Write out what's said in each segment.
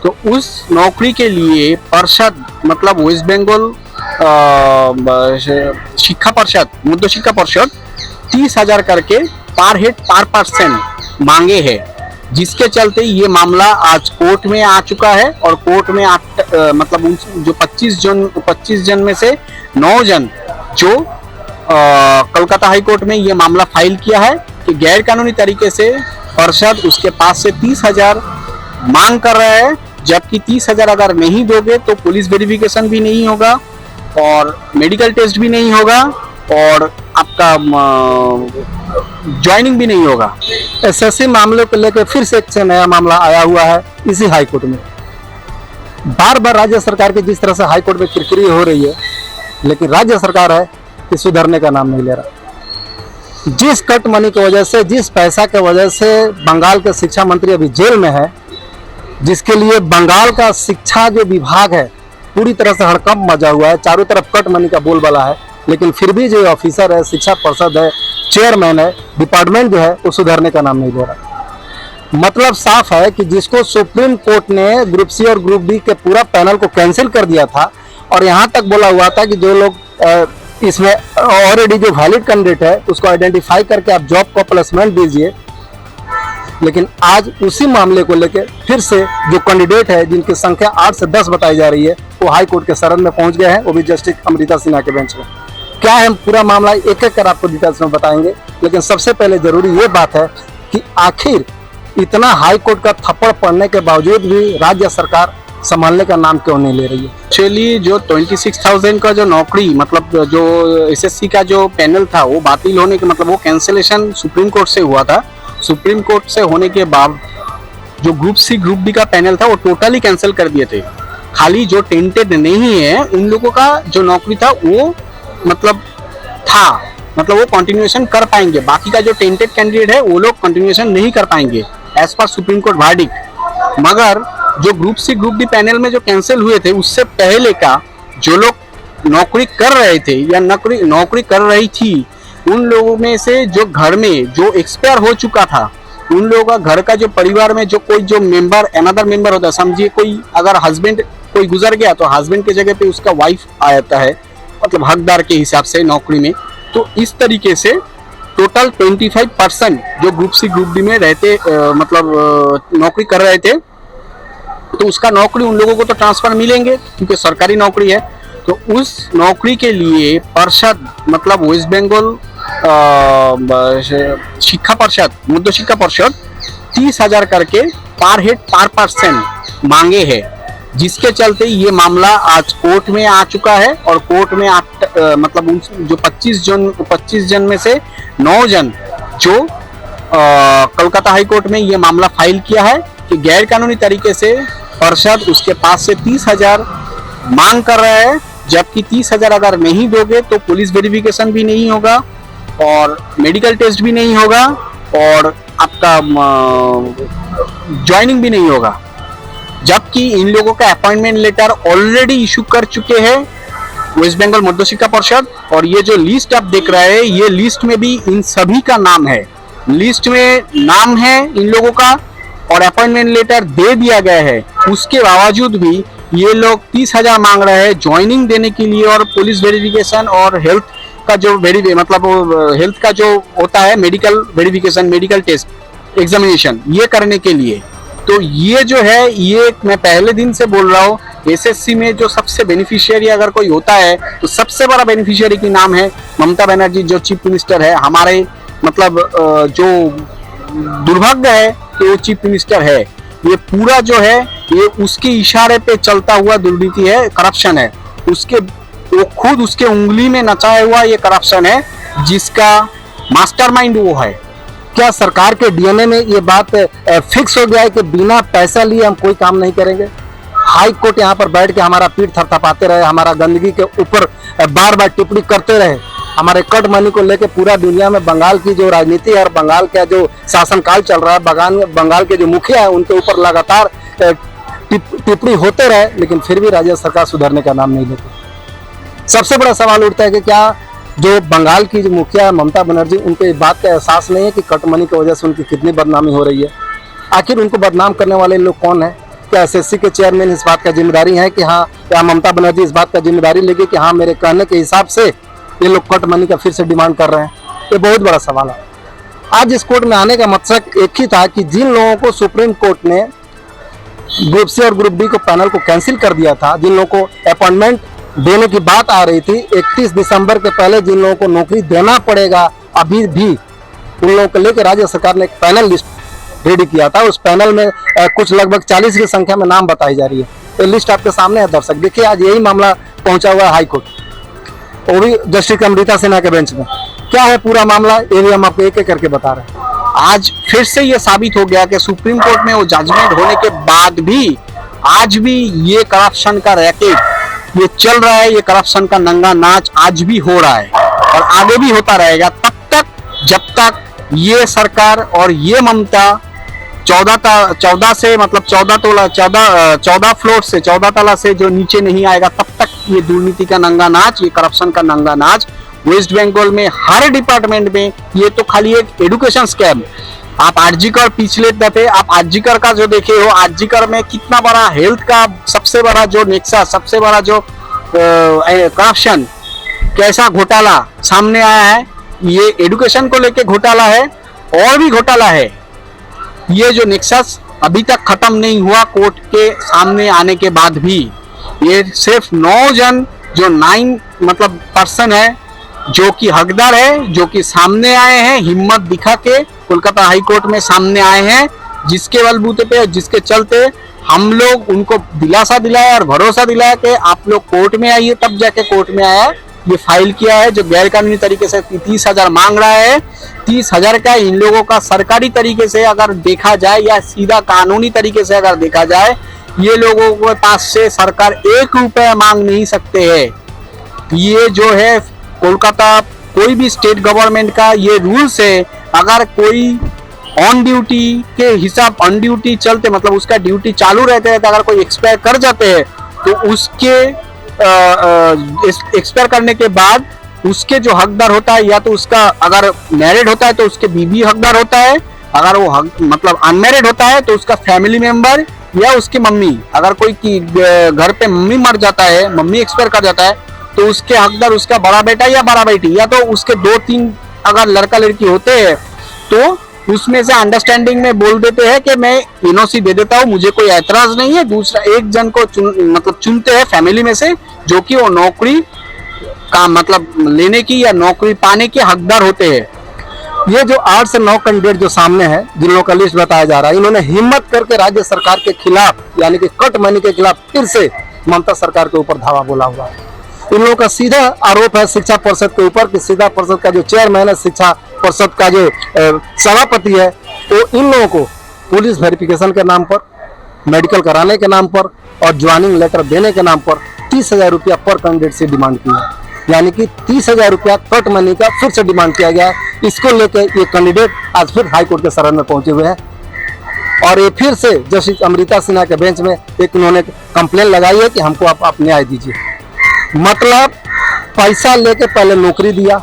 तो उस नौकरी के लिए परिषद मतलब वेस्ट बंगाल शिक्षा परिषद मध्य शिक्षा परिषद 30,000 करके पर हेड पर पर्सन मांगे हैं, जिसके चलते ये मामला आज कोर्ट में आ चुका है। और कोर्ट में मतलब जो 25 जन में से 9 जन जो कोलकाता हाई कोर्ट में ये मामला फाइल किया है कि गैर कानूनी तरीके से परिषद उसके पास से 30,000 मांग कर रहा है, जबकि 30,000 अगर नहीं दोगे तो पुलिस वेरिफिकेशन भी नहीं होगा और मेडिकल टेस्ट भी नहीं होगा और आपका ज्वाइनिंग भी नहीं होगा। एसएससी मामले को लेकर फिर से एक नया मामला आया हुआ है इसी हाई कोर्ट में। बार बार राज्य सरकार की जिस तरह से हाई कोर्ट में किरकिरी हो रही है, लेकिन राज्य सरकार है कि सुधरने का नाम नहीं ले रहा। जिस कट मनी की वजह से, जिस पैसा के वजह से बंगाल के शिक्षा मंत्री अभी जेल में है, जिसके लिए बंगाल का शिक्षा जो विभाग है पूरी तरह से हड़कंप मचा हुआ है, चारों तरफ कट मनी का बोलबाला है, लेकिन फिर भी जो ऑफिसर है, शिक्षा परिषद है, चेयरमैन है, डिपार्टमेंट जो है वो सुधरने का नाम नहीं ले रहा। मतलब साफ है कि जिसको सुप्रीम कोर्ट ने ग्रुप सी और ग्रुप बी के पूरा पैनल को कैंसिल कर दिया था और यहाँ तक बोला हुआ था कि जो लोग इसमें ऑलरेडी जो वैलिड कैंडिडेट है उसको आइडेंटिफाई करके आप जॉब को प्लेसमेंट दीजिए, लेकिन आज उसी मामले को लेकर फिर से जो कैंडिडेट है जिनकी संख्या 8 से 10 बताई जा रही है वो हाई कोर्ट के शरण में पहुंच गए हैं, वो भी जस्टिस अमृता सिन्हा के बेंच में। क्या है, हम पूरा मामला एक एक कर आपको डिटेल्स में बताएंगे, लेकिन सबसे पहले जरूरी ये बात है कि आखिर इतना हाई कोर्ट का थप्पड़ पड़ने के बावजूद भी राज्य सरकार संभालने का नाम क्यों नहीं ले रही है। एक्चुअली जो 26,000 का जो नौकरी मतलब जो एसएससी का जो पैनल था वो बातिल होने के मतलब वो कैंसिलेशन सुप्रीम कोर्ट से हुआ था। सुप्रीम कोर्ट से होने के बाद जो ग्रुप सी ग्रुप डी का पैनल था वो टोटली कैंसिल कर दिए थे। खाली जो टेंटेड नहीं है उन लोगों का जो नौकरी था वो मतलब वो कंटिन्यूएशन कर पाएंगे, बाकी का जो टेंटेड कैंडिडेट है वो लोग कंटिन्यूएशन नहीं कर पाएंगे as per supreme court verdict. मगर जो group C group D panel में जो कैंसिल हुए थे उससे पहले का जो लोग नौकरी कर रहे थे या नौकरी कर रही थी उन लोगों में से जो घर में जो एक्सपायर हो चुका था उन लोगों का घर का जो परिवार में जो कोई जो मेंबर अनदर मेंबर होता है, समझिए कोई अगर हस्बैंड कोई गुजर गया तो हस्बैंड की जगह पे उसका वाइफ आ जाता है, मतलब हकदार के हिसाब से नौकरी में। तो इस तरीके से टोटल 25% जो ग्रुप सी ग्रुप डी में रहते नौकरी कर रहे थे तो उसका नौकरी उन लोगों को तो ट्रांसफर मिलेंगे क्योंकि सरकारी नौकरी है। तो उस नौकरी के लिए परिषद मतलब वेस्ट बंगाल शिक्षा परिषद मध्य शिक्षा परिषद 30,000 करके पर हेड पर पर्सन मांगे हैं, जिसके चलते ये मामला आज कोर्ट में आ चुका है। और कोर्ट में मतलब जो 25 जन में से 9 जन जो कोलकाता हाई कोर्ट में ये मामला फाइल किया है कि गैर कानूनी तरीके से परिषद उसके पास से 30,000 मांग कर रहा है, जबकि 30,000 अगर नहीं दोगे तो पुलिस वेरिफिकेशन भी नहीं होगा और मेडिकल टेस्ट भी नहीं होगा और आपका ज्वाइनिंग भी नहीं होगा। जबकि इन लोगों का अपॉइंटमेंट लेटर ऑलरेडी इशू कर चुके हैं वेस्ट बंगाल मध्य शिक्षा परिषद। और ये जो लिस्ट आप देख रहे हैं ये लिस्ट में भी इन सभी का नाम है, लिस्ट में नाम है इन लोगों का और अपॉइंटमेंट लेटर दे दिया गया है। उसके बावजूद भी ये लोग 30,000 मांग रहे हैं ज्वाइनिंग देने के लिए और पुलिस वेरिफिकेशन और हेल्थ का जो हेल्थ का जो होता है medical verification, medical test, examination ये करने के लिए। तो ये जो है ये मैं पहले दिन से बोल रहा हूँ, एसएससी में जो सबसे बेनिफिशियरी अगर कोई होता है तो सबसे बड़ा बेनिफिशियरी की नाम है ममता बनर्जी जो चीफ मिनिस्टर है हमारे, मतलब जो दुर्भाग्य है कि वो चीफ मिनिस्टर है। ये पूरा जो है ये उसके इशारे पे चलता हुआ दुर्नीति है, करप्शन है, वो खुद उसके उंगली में नचाया हुआ ये करप्शन है जिसका मास्टरमाइंड वो है। क्या सरकार के डीएनए में ये बात फिक्स हो गया है कि बिना पैसा लिए हम कोई काम नहीं करेंगे? हाई कोर्ट यहाँ पर बैठ के हमारा पीठ थरथराते रहे, हमारा गंदगी के ऊपर बार बार टिप्पणी करते रहे, हमारे कट मनी को लेकर पूरा दुनिया में बंगाल की जो राजनीति है और बंगाल का जो शासनकाल चल रहा है, बंगाल के जो मुखिया है उनके ऊपर लगातार टिप्पणी होते रहे, लेकिन फिर भी राज्य सरकार सुधरने का नाम नहीं लेती। सबसे बड़ा सवाल उठता है कि क्या जो बंगाल की जो मुखिया है ममता बनर्जी उनको इस बात का एहसास नहीं है कि कट मनी की वजह से उनकी कितनी बदनामी हो रही है? आखिर उनको बदनाम करने वाले लोग कौन है? क्या एसएससी के चेयरमैन इस बात का जिम्मेदारी है कि हाँ, क्या ममता बनर्जी इस बात का जिम्मेदारी लेगी कि हाँ मेरे कहने के हिसाब से ये लोग कट मनी का फिर से डिमांड कर रहे हैं? ये बहुत बड़ा सवाल है। आज इस कोर्ट में आने का मकसद एक ही था कि जिन लोगों को सुप्रीम कोर्ट ने ग्रुप सी और ग्रुप डी को पैनल को कैंसिल कर दिया था, जिन लोगों को अपॉइंटमेंट देने की बात आ रही थी 31 दिसंबर के पहले जिन लोगों को नौकरी देना पड़ेगा, अभी भी उन लोगों को लेकर राज्य सरकार ने एक पैनल लिस्ट रेडी किया था। उस पैनल में कुछ लगभग 40 की संख्या में नाम बताई जा रही है। ये लिस्ट आपके सामने है दर्शक, देखिए आज यही मामला पहुंचा हुआ है हाई कोर्ट, वो भी जस्टिस अमृता सिन्हा के बेंच में। क्या है पूरा मामला, ये भी हम आपको एक एक करके बता रहे हैं। आज फिर से ये साबित हो गया कि सुप्रीम कोर्ट में वो जजमेंट होने के बाद भी आज भी ये करप्शन का रैकेट ये चल रहा है, ये करप्शन का नंगा नाच आज भी हो रहा है और आगे भी होता रहेगा तब तक जब तक ये सरकार और ये ममता 14 से मतलब 14 फ्लोर से 14 तला से जो नीचे नहीं आएगा, तब तक ये दुर्नीति का नंगा नाच, ये करप्शन का नंगा नाच वेस्ट बंगाल में हर डिपार्टमेंट में। ये तो खाली एक एडुकेशन स्कैम। आप आरजीकर पिछले दफे आप आरजीकर का जो देखे हो, आरजीकर में कितना बड़ा हेल्थ का सबसे बड़ा जो नेक्सा, सबसे बड़ा जो करप्शन, कैसा घोटाला सामने आया है। ये एडुकेशन को लेके घोटाला है और भी घोटाला है। ये जो नेक्सस अभी तक खत्म नहीं हुआ कोर्ट के सामने आने के बाद भी, ये सिर्फ 9 जन जो 9 मतलब पर्सन है जो कि हकदार है, जो कि सामने आए हैं हिम्मत दिखा के कोलकाता हाई कोर्ट में सामने आए हैं, जिसके बलबूते पे जिसके चलते हम लोग उनको दिलासा दिलाया और भरोसा दिलाया कि आप लोग कोर्ट में आइए, तब जाके कोर्ट में आया ये फाइल किया है। जो गैर कानूनी तरीके से 30,000 मांग रहा है, 30,000 का इन लोगों का सरकारी तरीके से अगर देखा जाए या सीधा कानूनी तरीके से अगर देखा जाए, ये लोगों के पास से सरकार 1 रुपया मांग नहीं सकते है। ये जो है कोलकाता कोई भी स्टेट गवर्नमेंट का ये रूल्स है, अगर कोई ऑन ड्यूटी के हिसाब ऑन ड्यूटी चलते मतलब उसका ड्यूटी चालू रहते हैं, तो अगर कोई एक्सपायर कर जाते हैं तो उसके एक्सपायर करने के बाद उसके जो हकदार होता है, या तो उसका अगर मैरिड होता है तो उसके बीवी हकदार होता है, अगर वो मतलब अनमैरिड होता है तो उसका फैमिली मेंबर या उसकी मम्मी, अगर कोई की घर पे मम्मी मर जाता है, मम्मी एक्सपायर कर जाता है तो उसके हकदार उसका बड़ा बेटा या बड़ा बेटी, या तो उसके 2-3 अगर लड़का लड़की होते हैं तो उसमें से अंडरस्टैंडिंग में बोल देते हैं कि मैं एनओसी दे देता हूँ, मुझे कोई ऐतराज नहीं है। दूसरा एक जन को चुनते हैं फैमिली में से जो कि वो नौकरी का मतलब लेने की या नौकरी पाने के हकदार होते हैं। ये जो 8 से 9 कैंडिडेट जो सामने है, जिन लोगों का लिस्ट बताया जा रहा है, इन्होंने हिम्मत करके राज्य सरकार के खिलाफ यानी कि कट मनी के खिलाफ फिर से ममता सरकार के ऊपर धावा बोला हुआ है। इन लोगों का सीधा आरोप है शिक्षा परिषद के ऊपर कि शिक्षा परिषद का जो चेयरमैन है, शिक्षा परिषद का जो सभापति है, वो इन लोगों को पुलिस वेरिफिकेशन के नाम पर, मेडिकल कराने के नाम पर और ज्वाइनिंग लेटर देने के नाम पर 30,000 रुपया पर कैंडिडेट से डिमांड की है। यानी कि 30,000 रुपया कट मनी का फिर से डिमांड किया गया है। इसको लेकर ये कैंडिडेट आज फिर हाई कोर्ट के शरण में पहुंचे हुए हैं और ये फिर से जस्टिस अमृता सिन्हा के बेंच में एक उन्होंने कंप्लेन लगाई है कि हमको आप न्याय दीजिए। मतलब पैसा लेके पहले नौकरी दिया,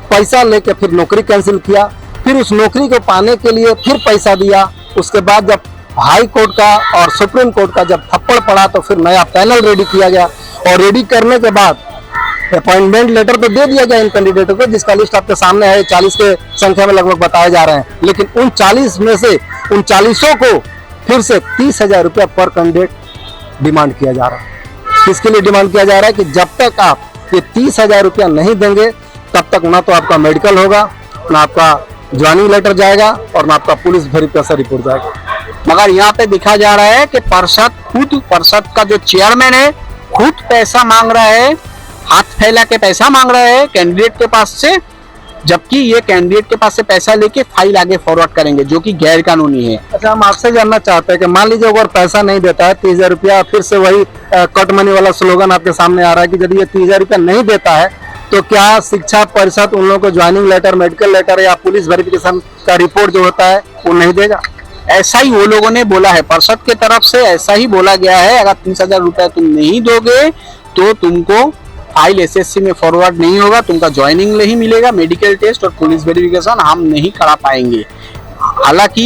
पैसा लेके फिर नौकरी कैंसिल किया, फिर उस नौकरी को पाने के लिए फिर पैसा दिया। उसके बाद जब हाई कोर्ट का और सुप्रीम कोर्ट का जब थप्पड़ पड़ा तो फिर नया पैनल रेडी किया गया और रेडी करने के बाद अपॉइंटमेंट लेटर तो दे दिया गया इन कैंडिडेटों को, जिसका लिस्ट आपके सामने है। 40 के संख्या में लगभग बताए जा रहे हैं, लेकिन उन 40 में से उन 40 को फिर से 30,000 रुपया पर कैंडिडेट डिमांड किया जा रहा है। किसके लिए डिमांड किया जा रहा है कि जब तक आप ये 30,000 रुपया नहीं देंगे तब तक ना तो आपका मेडिकल होगा, ना आपका ज्वाइनिंग लेटर जाएगा और ना आपका पुलिस वेरिफिकेशन रिपोर्ट जाएगा। मगर यहाँ पे दिखा जा रहा है कि परिषद का जो चेयरमैन है खुद पैसा मांग रहा है, हाथ फैला के पैसा मांग रहा है कैंडिडेट के पास से, जबकि ये कैंडिडेट के पास से पैसा लेके फाइल आगे फॉरवर्ड करेंगे जो कि गैर कानूनी है। अच्छा, हम आपसे जानना चाहते हैं कि मान लीजिए अगर पैसा नहीं देता है 30,000 रुपया, फिर से वही कट मनी वाला स्लोगन आपके सामने आ रहा है कि यदि ये 30,000 रुपया नहीं देता है तो क्या शिक्षा परिषद उन लोगों को ज्वाइनिंग लेटर, मेडिकल लेटर या पुलिस वेरिफिकेशन का रिपोर्ट जो होता है वो नहीं देगा? ऐसा ही वो लोगों ने बोला है, परिषद की तरफ से ऐसा ही बोला गया है। अगर 30,000 रुपया तुम नहीं दोगे तो तुमको फाइल एसएससी में फॉरवर्ड नहीं होगा, तुमका ज्वाइनिंग नहीं मिलेगा, मेडिकल टेस्ट और पुलिस वेरिफिकेशन हम नहीं करा पाएंगे। हालांकि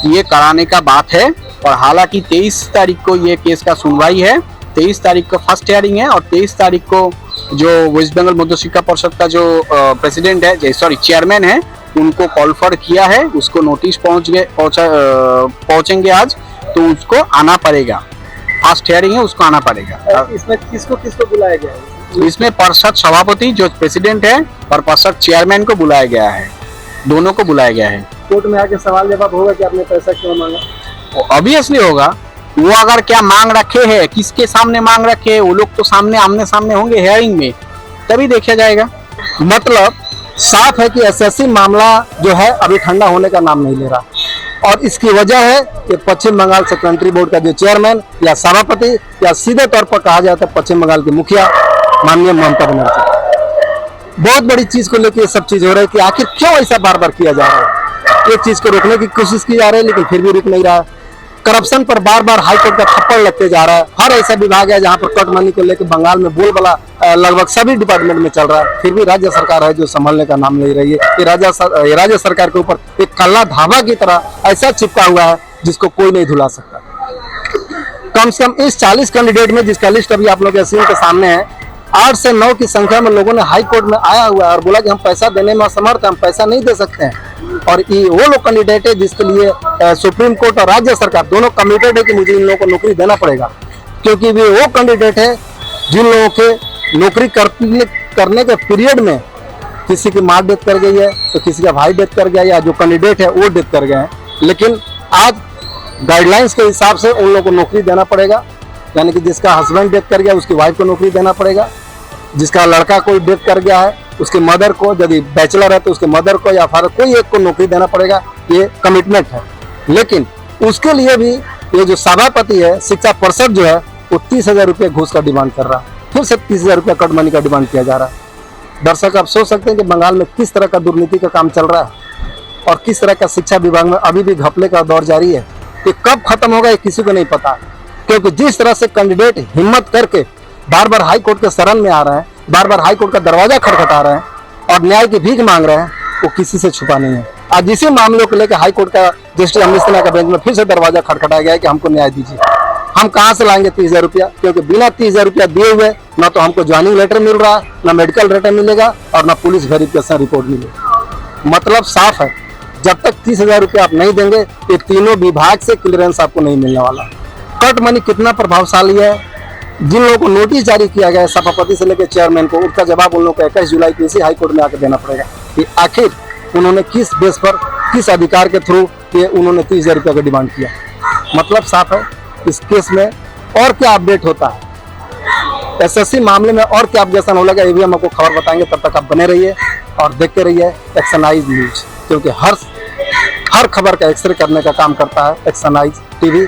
ये कराने का बात है और हालांकि 23 तारीख को ये केस का सुनवाई है, 23 तारीख को फर्स्ट हियरिंग है और 23 तारीख को जो वेस्ट बंगाल मध्य शिक्षा परिषद का जो प्रेसिडेंट है, सॉरी चेयरमैन है, उनको कॉल फॉर किया है, उसको नोटिस पहुंचेंगे आज, तो उसको आना पड़ेगा। फर्स्ट हियरिंग है, उसको आना पड़ेगा। इसमें किसको किसको बुलाया गया है? इसमें परिषद सभापति जो प्रेसिडेंट है और परिषद चेयरमैन को बुलाया गया है, दोनों को बुलाया गया है। कोर्ट में आके सवाल जवाब होगा कि आपने पैसा क्यों मांगा? ऑब्वियसली होगा। वो अगर क्या मांग रखे हैं, किसके सामने मांग रखे हैं, वो लोग तो सामने आमने सामने होंगे हियरिंग में, तभी देखा जाएगा। मतलब साफ है कि एसएससी मामला जो है अभी ठंडा होने का नाम नहीं ले रहा, और इसकी वजह है कि पश्चिम बंगाल सेकेंडरी बोर्ड का जो चेयरमैन या सभापति या सीधे तौर पर कहा जाता है पश्चिम बंगाल की मुखिया माननीय ममता बनर्जी, बहुत बड़ी चीज को लेकर ये सब चीज हो रहा है कि आखिर क्यों ऐसा बार बार किया जा रहा है। एक चीज को रोकने की कोशिश की जा रही है लेकिन फिर भी रुक नहीं रहा है। करप्शन पर बार बार हाईकोर्ट का थप्पड़ लगते जा रहा है। हर ऐसा विभाग है जहां पर कट मनी को लेकर बंगाल में बोलबाला लगभग सभी डिपार्टमेंट में चल रहा है, फिर भी राज्य सरकार है जो संभलने का नाम ले रही है। ये राज्य सरकार के ऊपर एक काला धावा की तरह ऐसा चिपका हुआ है जिसको कोई नहीं धुला सकता। कम से कम इस 40 कैंडिडेट में, जिसका लिस्ट अभी आप लोग के स्क्रीन के सामने है, 8 से 9 की संख्या में लोगों ने हाई कोर्ट में आया हुआ है और बोला कि हम पैसा देने में असमर्थ हैं, हम पैसा नहीं दे सकते हैं। और ये वो लोग कैंडिडेट है जिसके लिए सुप्रीम कोर्ट और राज्य सरकार दोनों कमिटेड है कि मुझे इन लोगों को नौकरी देना पड़ेगा, क्योंकि वे वो कैंडिडेट है जिन लोगों के नौकरी करने के पीरियड में किसी की माँ डेथ कर गई है तो किसी का भाई डेथ कर गया, या जो कैंडिडेट है वो डेथ कर गए हैं। लेकिन आज गाइडलाइंस के हिसाब से उन लोगों को नौकरी देना पड़ेगा, यानी कि जिसका हस्बैंड डेथ कर गया उसकी वाइफ को नौकरी देना पड़ेगा, जिसका लड़का कोई डेथ कर गया है उसके मदर को, यदि बैचलर है तो उसके मदर को या फादर कोई एक को नौकरी देना पड़ेगा। ये कमिटमेंट है। लेकिन उसके लिए भी ये जो सभापति है, शिक्षा परिषद जो है, वो 30,000 रुपये घूस का डिमांड कर रहा है। फिर से 30,000 रुपया कट मनी का डिमांड किया जा रहा है। दर्शक आप सोच सकते हैं कि बंगाल में किस तरह का दुर्नीति का काम चल रहा है और किस तरह का शिक्षा विभाग में अभी भी घपले का दौर जारी है। ये कब खत्म होगा ये किसी को नहीं पता, क्योंकि जिस तरह से कैंडिडेट हिम्मत करके बार बार हाई कोर्ट के शरण में आ रहे हैं, बार बार हाई कोर्ट का दरवाजा खटखटा रहे हैं और न्याय की भीख मांग रहे हैं, वो किसी से छुपा नहीं है। आज इसी मामलों को लेकर हाई कोर्ट का जस्टिस अमृत सिन्हा का बेंच में फिर से दरवाजा खटखटाया गया है कि हमको न्याय दीजिए। हम कहाँ से लाएंगे 30,000 रुपया, क्योंकि बिना 30,000 रुपया दिए हुए ना तो हमको ज्वाइनिंग लेटर मिल रहा है, ना मेडिकल लेटर मिलेगा और ना पुलिस वेरिफिकेशन रिपोर्ट मिलेगी। मतलब साफ है, जब तक 30,000 रुपया आप नहीं देंगे ये तीनों विभाग से क्लियरेंस आपको नहीं मिलने वाला। कट मनी कितना प्रभावशाली है, जिन लोगों को नोटिस जारी किया गया है सभापति से लेकर चेयरमैन को, उसका जवाब उन लोगों को 21 जुलाई को इसी हाईकोर्ट में आकर देना पड़ेगा कि आखिर उन्होंने किस बेस पर, किस अधिकार के थ्रू ये उन्होंने 30,000 रुपये का डिमांड किया। मतलब साफ है, इस केस में और क्या अपडेट होता है, एसएससी मामले में और क्या अपडेशन होगा, ये भी हम आपको खबर बताएंगे। तब तक आप बने रहिए और देखते रहिए एक्शनाइज न्यूज, क्योंकि हर खबर का एक्सरे करने का काम करता है एक्शनाइज टीवी।